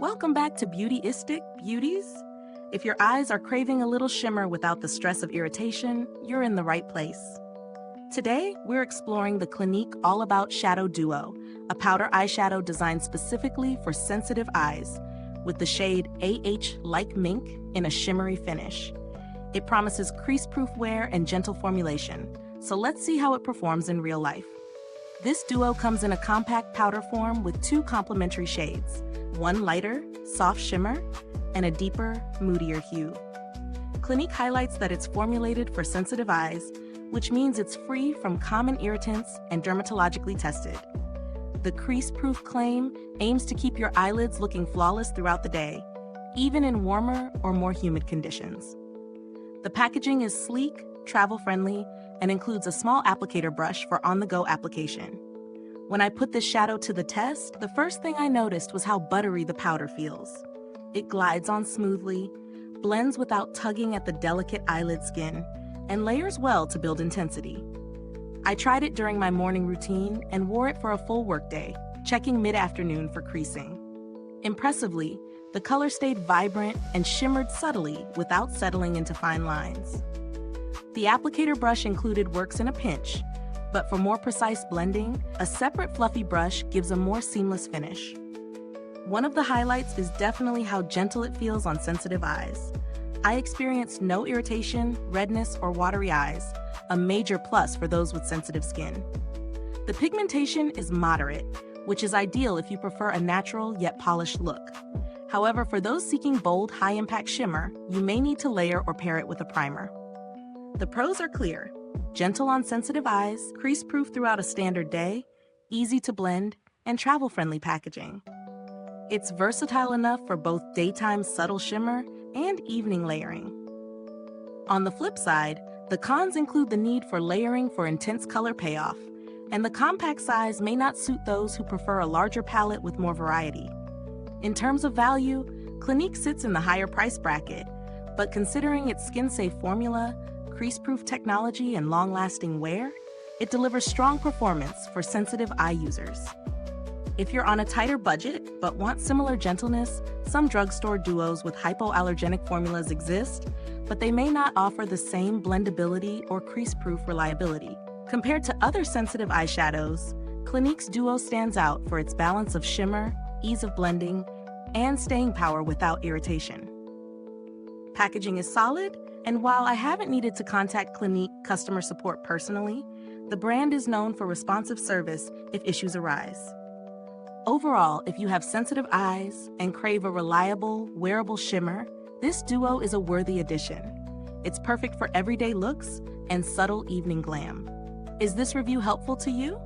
Welcome back to Beautyistic, beauties. If your eyes are craving a little shimmer without the stress of irritation, you're in the right place. Today, we're exploring the Clinique All About Shadow Duo, a powder eyeshadow designed specifically for sensitive eyes, with the shade AH Like Mink in a shimmery finish. It promises crease-proof wear and gentle formulation, so let's see how it performs in real life. This duo comes in a compact powder form with two complementary shades, one lighter, soft shimmer, and a deeper, moodier hue. Clinique highlights that it's formulated for sensitive eyes, which means it's free from common irritants and dermatologically tested. The crease-proof claim aims to keep your eyelids looking flawless throughout the day, even in warmer or more humid conditions. The packaging is sleek, travel-friendly, and includes a small applicator brush for on-the-go application. When I put this shadow to the test, the first thing I noticed was how buttery the powder feels. It glides on smoothly, blends without tugging at the delicate eyelid skin, and layers well to build intensity. I tried it during my morning routine and wore it for a full workday, checking mid-afternoon for creasing. Impressively, the color stayed vibrant and shimmered subtly without settling into fine lines. The applicator brush included works in a pinch, but for more precise blending, a separate fluffy brush gives a more seamless finish. One of the highlights is definitely how gentle it feels on sensitive eyes. I experienced no irritation, redness, or watery eyes, a major plus for those with sensitive skin. The pigmentation is moderate, which is ideal if you prefer a natural yet polished look. However, for those seeking bold, high-impact shimmer, you may need to layer or pair it with a primer. The pros are clear: gentle on sensitive eyes, crease-proof throughout a standard day, easy to blend, and travel-friendly packaging. It's versatile enough for both daytime subtle shimmer and evening layering. On the flip side, the cons include the need for layering for intense color payoff, and the compact size may not suit those who prefer a larger palette with more variety. In terms of value, Clinique sits in the higher price bracket, but considering its skin-safe formula, crease-proof technology, and long-lasting wear, it delivers strong performance for sensitive eye users. If you're on a tighter budget but want similar gentleness, some drugstore duos with hypoallergenic formulas exist, but they may not offer the same blendability or crease-proof reliability. Compared to other sensitive eyeshadows, Clinique's duo stands out for its balance of shimmer, ease of blending, and staying power without irritation. Packaging is solid, and while I haven't needed to contact Clinique customer support personally, the brand is known for responsive service if issues arise. Overall, if you have sensitive eyes and crave a reliable, wearable shimmer, this duo is a worthy addition. It's perfect for everyday looks and subtle evening glam. Is this review helpful to you?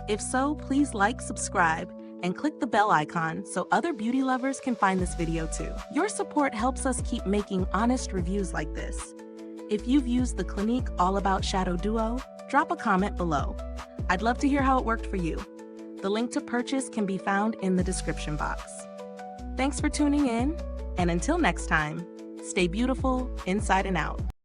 If so, please like, subscribe, and click the bell icon so other beauty lovers can find this video too. Your support helps us keep making honest reviews like this. If you've used the Clinique All About Shadow Duo, drop a comment below. I'd love to hear how it worked for you. The link to purchase can be found in the description box. Thanks for tuning in, and until next time, stay beautiful inside and out.